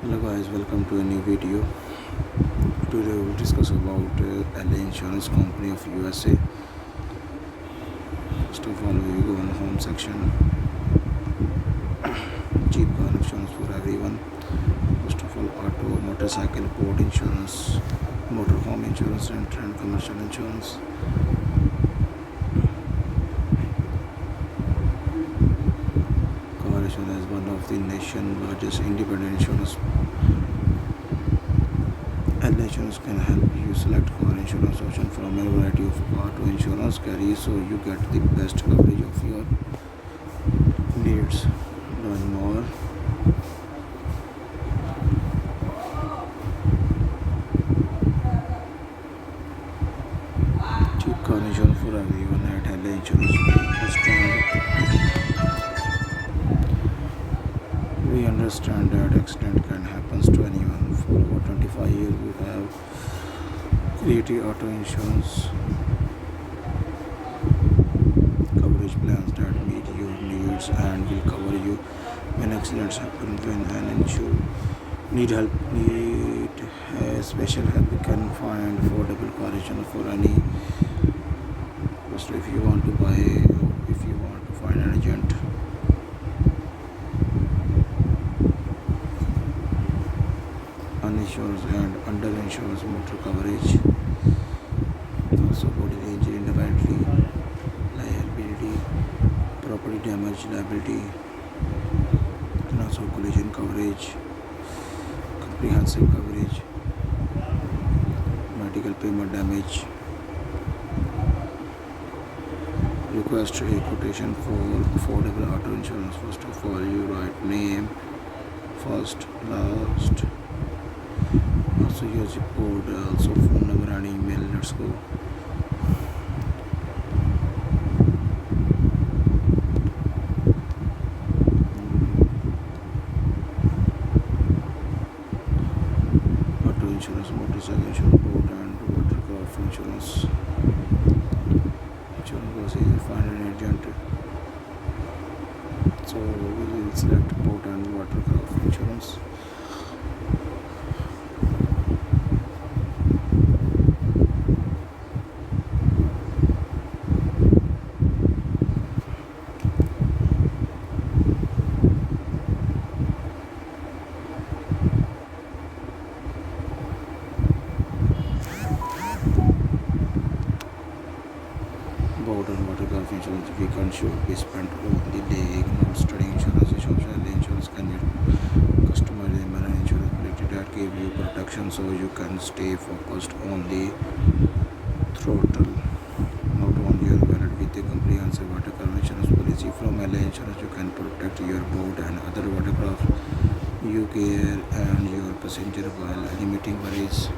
Hello guys, welcome to a new video. Today we will discuss about LA Insurance Company of USA. First of all, we go on the home section. Cheap car insurance for everyone. First of all, auto, motorcycle, boat insurance, motor home insurance, rent and commercial insurance. Car insurance is one of the nation's largest independent insurance. LA Insurance can help you select car insurance option from a variety of auto insurance carriers so you get the best coverage of your needs. Learn more. Cheap car insurance for everyone at LA Insurance. We understand that accident can happen to anyone. For over 25 years, we have created auto insurance coverage plans that meet your needs and will cover you when accidents happen. When an insured need special help, you can find affordable car insurance for any. First, if you want to find an agent. Uninsured and underinsured motor coverage, also bodily injury indemnity, liability, property damage liability, and also collision coverage, comprehensive coverage, medical payment damage. Request a quotation for affordable auto insurance. First of all, you write name, first, last, also your zip code, also phone number and email. Let's go. Auto insurance, motorcycle insurance, boat and watercraft insurance. Insurance was easy to find an agent. So we will select boat and watercraft insurance. Boat and watercraft insurance weekend should be spent on the day. Not studying insurance insurance can be customized in marine insurance policy that give you protection so you can stay focused on the throttle. Not only your wallet with a comprehensive watercraft insurance policy from LA Insurance, you can protect your boat and other watercraft you care and your passenger while limiting worries.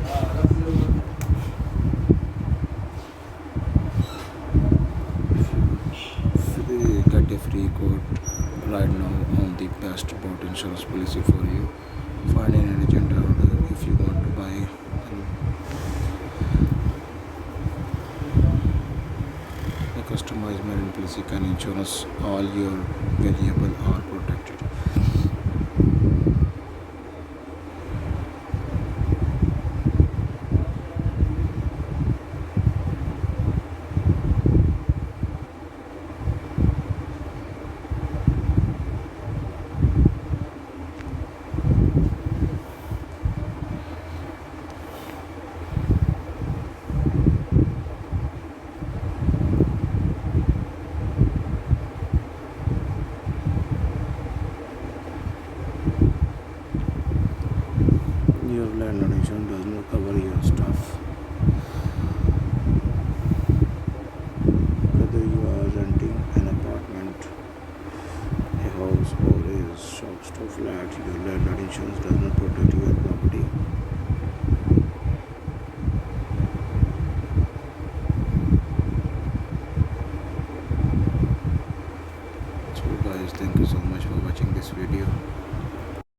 Get a free quote right now on the best boat insurance policy for you. Find an agent out if you want to buy a customized marine policy can insurance all your variable or